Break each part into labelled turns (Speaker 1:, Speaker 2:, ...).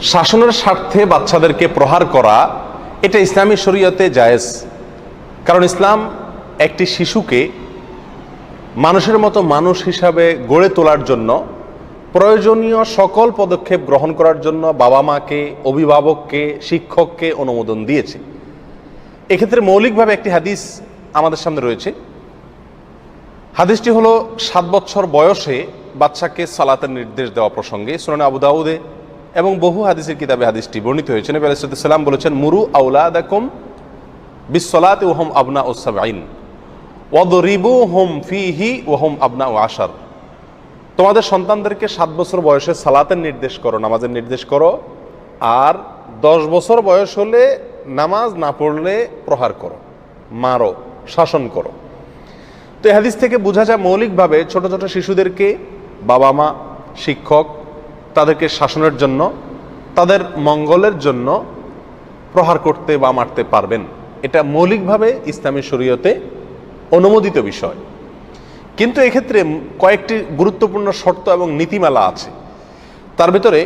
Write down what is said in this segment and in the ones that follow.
Speaker 1: শাসনের স্বার্থে বাচ্চাদেরকে প্রহার করা এটা ইসলামী শরীয়তে জায়েজ। কারণ ইসলাম একটি শিশুকে মানুষের মতো মানুষ হিসাবে গড়ে তোলার জন্য প্রয়োজনীয় সকল পদক্ষেপ গ্রহণ করার জন্য বাবা মাকে, অভিভাবককে, শিক্ষককে অনুমোদন দিয়েছে। এক্ষেত্রে মৌলিকভাবে একটি হাদিস আমাদের সামনে রয়েছে। হাদিসটি হলো 7 বছর বয়সে বাচ্চাকে সালাতের নির্দেশ দেওয়া প্রসঙ্গে সুনানে আবু দাউদে এবং বহু হাদিসের কিতাবে হাদিসটি বর্ণিত হয়েছে। নবী আলাইহিস সালাম বলেছেন, মুরু আওলাদাকুম বিসসালাতি ওয়া হুম আবনাউ সাবঈন ওয়াদরিবুহুম ফীহি ওয়া হুম আবনাউ আশার। তোমাদের সন্তানদেরকে 7 বছর বয়সে সালাতের নির্দেশ করো, নামাজের নির্দেশ করো, আর 10 বছর বয়স হলে নামাজ না পড়লে প্রহার করো, মারো, শাসন করো। তো এই হাদিস থেকে বোঝা যায় মৌলিকভাবে ছোট ছোট শিশুদেরকে বাবা মা, শিক্ষক তাদেরকে শাসনের জন্য, তাদের মঙ্গলের জন্য প্রহার করতে বা মারতে পারবেন। এটা মৌলিকভাবে ইসলামী শরীয়তে অনুমোদিত বিষয়। কিন্তু এক্ষেত্রে কয়েকটি গুরুত্বপূর্ণ শর্ত এবং নীতিমালা আছে। তার ভিতরে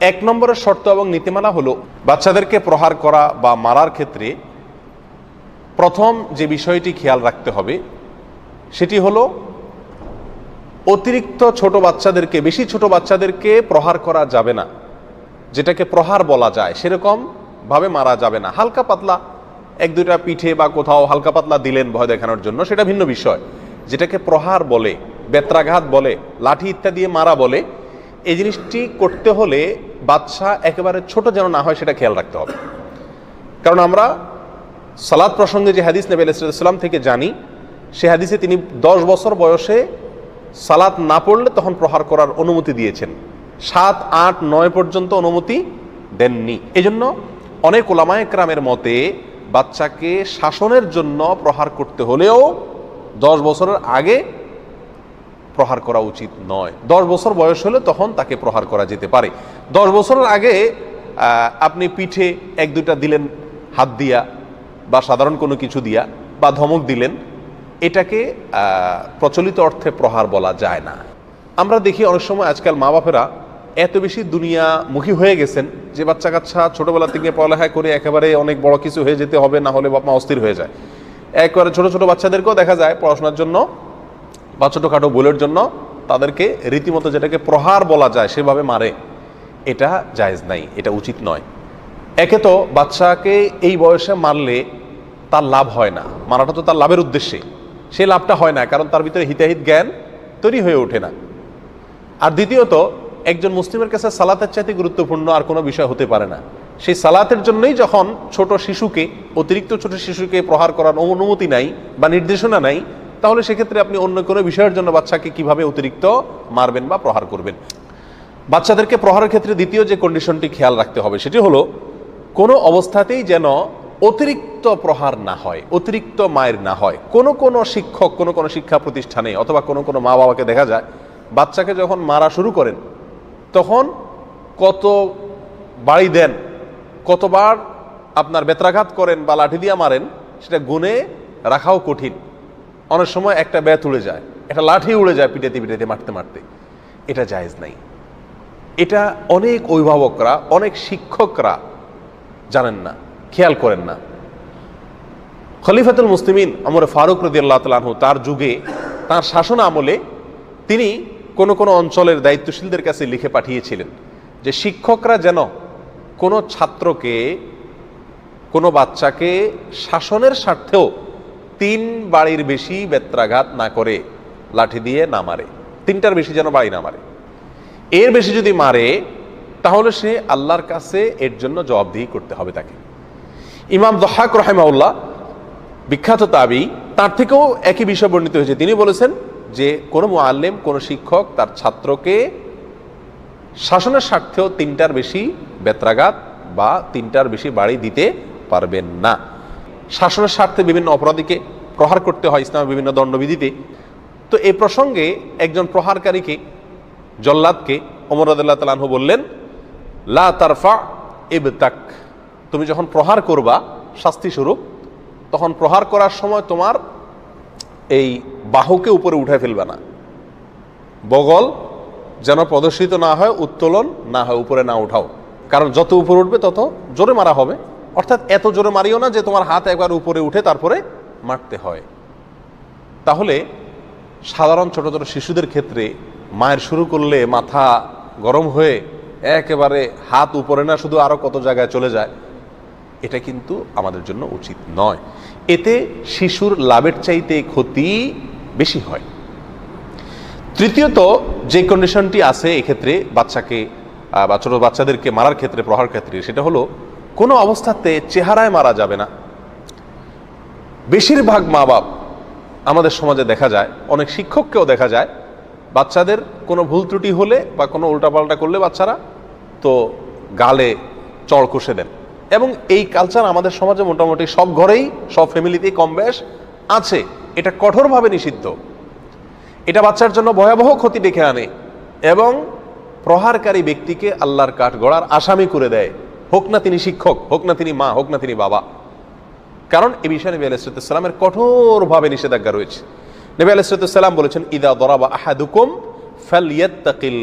Speaker 1: 1 নম্বরের শর্ত এবং নীতিমালা হলো, বাচ্চাদেরকে প্রহার করা বা মারার ক্ষেত্রে প্রথম যে বিষয়টি খেয়াল রাখতে হবে সেটি হলো অতিরিক্ত ছোট বাচ্চাদেরকে, বেশি ছোট বাচ্চাদেরকে প্রহার করা যাবে না। যেটাকে প্রহার বলা যায় সেরকম ভাবে মারা যাবে না। হালকা পাতলা 1-2টা পিঠে বা কোথাও হালকা পাতলা দিলেন ভয় দেখানোর জন্য, সেটা ভিন্ন বিষয়। যেটাকে প্রহার বলে, বেত্রাঘাত বলে, লাঠি ইত্যাদি দিয়ে মারা বলে, এই জিনিসটি করতে হলে বাচ্চা একেবারে ছোট যেন না হয় সেটা খেয়াল রাখতে হবে। কারণ আমরা সালাত প্রসঙ্গে যে হাদিস নবী আলাইহিস সালাম থেকে জানি, সে হাদিসে তিনি 10 বছর বয়সে সালাত না পড়লে তখন প্রহার করার অনুমতি দিয়েছেন। 7, 8, 9 পর্যন্ত অনুমতি দেননি। এজন্য অনেক উলামায়ে কেরামের মতে বাচ্চাকে শাসনের জন্য প্রহার করতে হলেও 10 বছরের আগে প্রহার করা উচিত নয়। 10 বছর বয়স হলে তখন তাকে প্রহার করা যেতে পারে। 10 বছরের আগে আপনি পিঠে 1-2টা দিলেন হাত দিয়া বা সাধারণ কোনো কিছু দিয়া বা ধমক দিলেন, এটাকে প্রচলিত অর্থে প্রহার বলা যায় না। আমরা দেখি অনেক সময় আজকাল মা বাপেরা এত বেশি দুনিয়ামুখী হয়ে গেছেন যে বাচ্চা কাচ্চা ছোটবেলা থেকে পড়ালেখা করে একেবারে অনেক বড় কিছু হয়ে যেতে হবে, না হলে বাপ মা অস্থির হয়ে যায়। একবারে ছোট ছোট বাচ্চাদেরকেও দেখা যায় পড়াশোনার জন্য বা ছোটোখাটো ভুলের জন্য তাদেরকে রীতিমতো যেটাকে প্রহার বলা যায় সেভাবে মারে। এটা জায়েজ নাই, এটা উচিত নয়। একে তো বাচ্চাকে এই বয়সে মারলে তার লাভ হয় না, মারাটা তো তার লাভের উদ্দেশ্যে, সেই লাভটা হয় না, কারণ তার ভিতরে হিতাহিত জ্ঞান তৈরি হয়ে ওঠে না। আর দ্বিতীয়ত, একজন মুসলিমের কাছে সালাতের চাইতে গুরুত্বপূর্ণ আর কোনো বিষয় হতে পারে না। সেই সালাতের জন্যই যখন ছোট শিশুকে, অতিরিক্ত ছোট শিশুকে প্রহার করার অনুমতি নাই বা নির্দেশনা নাই, তাহলে সেক্ষেত্রে আপনি অন্য কোনো বিষয়ের জন্য বাচ্চাকে কিভাবে অতিরিক্ত মারবেন বা প্রহার করবেন। বাচ্চাদেরকে প্রহারের ক্ষেত্রে দ্বিতীয় যে কন্ডিশনটি খেয়াল রাখতে হবে সেটি হলো, কোনো অবস্থাতেই যেন অতিরিক্ত প্রহার না হয়, অতিরিক্ত মায়ের না হয়। কোনো শিক্ষক, কোনো শিক্ষা প্রতিষ্ঠানে অথবা কোনো মা বাবাকে দেখা যায় বাচ্চাকে যখন মারা শুরু করেন তখন কত বাড়ি দেন, কতবার আপনার বেত্রাঘাত করেন বা লাঠি দিয়ে মারেন, সেটা গুণে রাখাও কঠিন। অনেক সময় একটা ব্যাত উড়ে যায়, একটা লাঠি উড়ে যায় পিটাতে পিটাতে, মারতে মারতে। এটা জায়েজ নাই। এটা অনেক অভিভাবকরা, অনেক শিক্ষকরা জানেন না, খেয়াল করেন না। খলিফাতুল মুসলিমিন ওমর ফারুক রাদিয়াল্লাহু তাআলা আনহু, তার যুগে, তার শাসন আমলে তিনি কোনো অঞ্চলের দায়িত্বশীলদের কাছে লিখে পাঠিয়েছিলেন যে শিক্ষকরা যেন কোনো ছাত্রকে, কোনো বাচ্চাকে শাসনের স্বার্থেও 3 বাড়ির বেশি বেত্রাঘাত না করে, লাঠি দিয়ে না মারে, 3টার বেশি যেন বাড়ি না মারে। এর বেশি যদি মারে তাহলে সে আল্লাহর কাছে এর জন্য জবাবদিহি করতে হবে তাকে। ইমাম দহাক রাহিমাহুল্লাহ, বিখ্যাত তাবী, তার থেকেও একই বিষয় বর্ণিত হয়েছে। তিনি বলেছেন যে কোনো মুআল্লিম, কোনো শিক্ষক তার ছাত্রকে শাসনের স্বার্থেও 3টার বেশি বেত্রাঘাত বা 3টার বেশি বাড়ি দিতে পারবেন না। শাসনের স্বার্থে বিভিন্ন অপরাধীকে প্রহার করতে হয় ইসলামের বিভিন্ন দণ্ডবিধিতে। তো এই প্রসঙ্গে একজন প্রহারকারীকে, জল্লাদকে, ওমর রাদিয়াল্লাহু তাআলা আনহু বললেন, লা তারফা ইবতাক, তুমি যখন প্রহার করবা শাস্তি স্বরূপ, তখন প্রহার করার সময় তোমার এই বাহুকে উপরে উঠে ফেলবে না, বগল যেন প্রদর্শিত না হয়, উত্তোলন না হয়, উপরে না উঠাও, কারণ যত উপরে উঠবে তত জোরে মারা হবে, অর্থাৎ এত জোরে মারিও না যে তোমার হাত একবার উপরে উঠে তারপরে মারতে হয়। তাহলে সাধারণ ছোট ছোট শিশুদের ক্ষেত্রে মায়ের শুরু করলে মাথা গরম হয়ে একেবারে হাত উপরে না শুধু আরো কত জায়গায় চলে যায়, এটা কিন্তু আমাদের জন্য উচিত নয়। এতে শিশুর লাভের চাইতে ক্ষতি বেশি হয়। তৃতীয়ত যে কন্ডিশনটি আছে এক্ষেত্রে বাচ্চাকে বা ছোট বাচ্চাদেরকে মারার ক্ষেত্রে, প্রহার ক্ষেত্রে, সেটা হলো কোনো অবস্থাতে চেহারায় মারা যাবে না। বেশিরভাগ মা বাপ আমাদের সমাজে দেখা যায়, অনেক শিক্ষককেও দেখা যায়, বাচ্চাদের কোনো ভুল ত্রুটি হলে বা কোনো উল্টাপাল্টা করলে বাচ্চারা তো গালে চড় কষে দেন। এবং এই কালচার আমাদের সমাজে মোটামুটি সব ঘরেই, সব ফ্যামিলিতেই কম বেশ আছে। এটা কঠোরভাবে নিষিদ্ধ। এটা বাচ্চার জন্য ভয়াবহ ক্ষতি ডেকে আনে এবং প্রহারকারী ব্যক্তিকে আল্লাহর কাঠগড়ার আসামি করে দেয়, হোক না তিনি শিক্ষক, হোক না তিনি মা, হোক না তিনি বাবা। কারণ এ বিষয়ে নবী আলাইহিস সালামের কঠোরভাবে নিষেধাজ্ঞা রয়েছে। নবী আলাইহিস সালাম বলেছেন, ইদা দরাবা আহাদুকুম ফালইয়াত্তাকিল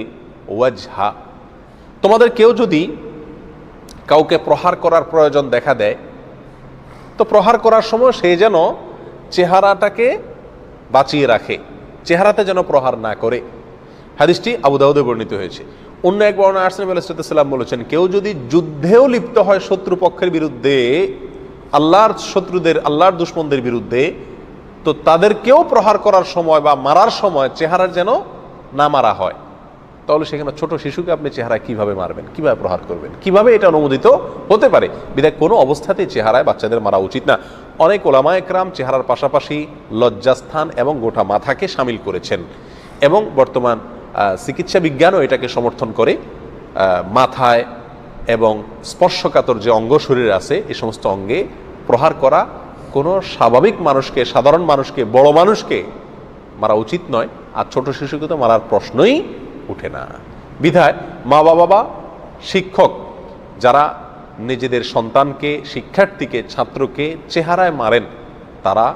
Speaker 1: ওয়াজহা। তোমাদের কেউ যদি কাউকে প্রহার করার প্রয়োজন দেখা দেয়, তো প্রহার করার সময় সে যেন চেহারাটাকে বাঁচিয়ে রাখে, চেহারাতে যেন প্রহার না করে। হাদিসটি আবু দাউদে বর্ণিত হয়েছে। অন্য এক বর্ণনায় আসছে নবী আলাইহিস সালাম বলেছেন, কেউ যদি যুদ্ধেও লিপ্ত হয় শত্রুপক্ষের বিরুদ্ধে, আল্লাহর শত্রুদের, আল্লাহর দুশমনদের বিরুদ্ধে, তো তাদেরকেও প্রহার করার সময় বা মারার সময় চেহারার যেন না মারা হয়। তাহলে সেখানে ছোট শিশুকে আপনি চেহারায় কিভাবে মারবেন, কিভাবে প্রহার করবেন, কিভাবে এটা অনুমোদিত হতে পারে? বিধায় কোনো অবস্থাতেই চেহারায় বাচ্চাদের মারা উচিত না। অনেক ওলামা একরাম চেহারার পাশাপাশি লজ্জাস্থান এবং গোটা মাথাকে শামিল করেছেন এবং বর্তমান চিকিৎসা বিজ্ঞানও এটাকে সমর্থন করে। মাথায় এবং স্পর্শকাতর যে অঙ্গ শরীর আছে, এই সমস্ত অঙ্গে প্রহার করা কোনো স্বাভাবিক মানুষকে, সাধারণ মানুষকে, বড় মানুষকে মারা উচিত নয়। আর ছোট শিশুকে তো মারার প্রশ্নই উঠে না। বিধায় মা বাবা বা শিক্ষক যারা নিজেদের সন্তানকে, শিক্ষার্থীকে, ছাত্রকে চেহারায় মারেন, তারা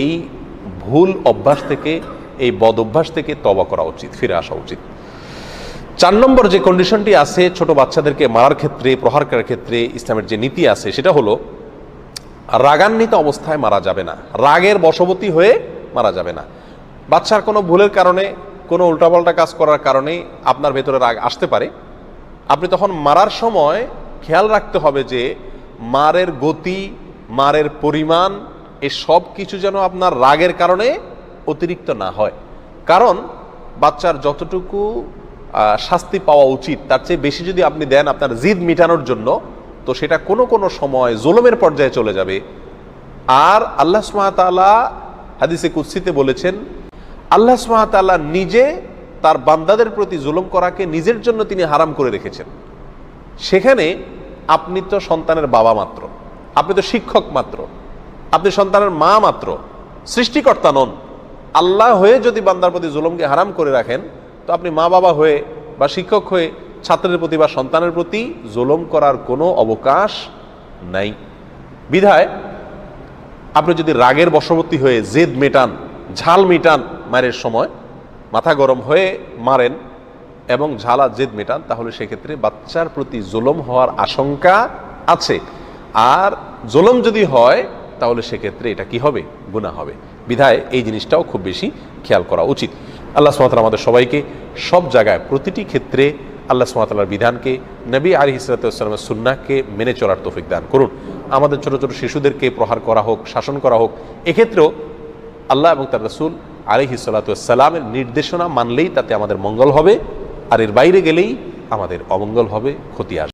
Speaker 1: এই ভুল অভ্যাস থেকে, এই বদ অভ্যাস থেকে তওবা করা উচিত, ফিরে আসা উচিত। 4 নম্বর যে কন্ডিশনটি আছে ছোট বাচ্চাদেরকে মারার ক্ষেত্রে, প্রহার করার ক্ষেত্রে, ইসলামের যে নীতি আছে সেটা হলো রাগান্বিত অবস্থায় মারা যাবে না, রাগের বশবর্তী হয়ে মারা যাবে না। বাচ্চার কোনো ভুলের কারণে, কোনো উল্টাপাল্টা কাজ করার কারণে আপনার ভেতরে রাগ আসতে পারে। আপনি তখন মারার সময় খেয়াল রাখতে হবে যে মারের গতি, মারের পরিমাণ, এই সব কিছু যেন আপনার রাগের কারণে অতিরিক্ত না হয়। কারণ বাচ্চার যতটুকু শাস্তি পাওয়া উচিত তার চেয়ে বেশি যদি আপনি দেন আপনার জিদ মিটানোর জন্য, তো সেটা কোনো কোনো সময় জুলুমের পর্যায়ে চলে যাবে। আর আল্লাহ সুবহানাহু ওয়া তাআলা হাদিসে কুদসিতে বলেছেন, আল্লাহ সুবহানাহু ওয়া তাআলা নিজে তার বান্দাদের প্রতি জুলুম করাকে নিজের জন্য তিনি হারাম করে রেখেছেন। সেখানে আপনি তো সন্তানের বাবা মাত্র, আপনি তো শিক্ষক মাত্র, আপনি সন্তানের মা মাত্র, সৃষ্টিকর্তা নন। আল্লাহ হয়ে যদি বান্দার প্রতি জুলুমকে হারাম করে রাখেন, তো আপনি মা বাবা হয়ে বা শিক্ষক হয়ে ছাত্রের প্রতি বা সন্তানের প্রতি জুলুম করার কোনো অবকাশ নাই। বিধায় আপনি যদি রাগের বশবর্তী হয়ে জেদ মেটান, ঝাল মেটান, মারের সময় মাথা গরম হয়ে মারেন এবং ঝাল আর জেদ মেটান, তাহলে সেক্ষেত্রে বাচ্চার প্রতি জুলুম হওয়ার আশঙ্কা আছে। আর জুলুম যদি হয় তাহলে সেক্ষেত্রে এটা কি হবে? গুনাহ হবে। বিধায় এই জিনিসটাও খুব বেশি খেয়াল করা উচিত। আল্লাহ সুবহানাহু ওয়া তাআলা আমাদের সবাইকে সব জায়গায়, প্রতিটি ক্ষেত্রে আল্লাহ সুবহানাহু ওয়া তাআলার বিধানকে, নবী আলাইহিস সালাতু ওয়াস সালামের সুন্নাহকে মেনে চলার তৌফিক দান করুন। আমাদের ছোট ছোট শিশুদেরকে প্রহার করা হোক, শাসন করা হোক, এক্ষেত্রেও আল্লাহ এবং তার রাসূল আলাইহিস সালাতু ওয়াস সালামের নির্দেশনা মানলেই তাতে আমাদের মঙ্গল হবে, আর এর বাইরে গেলেই আমাদের অমঙ্গল হবে, ক্ষতি আসবে।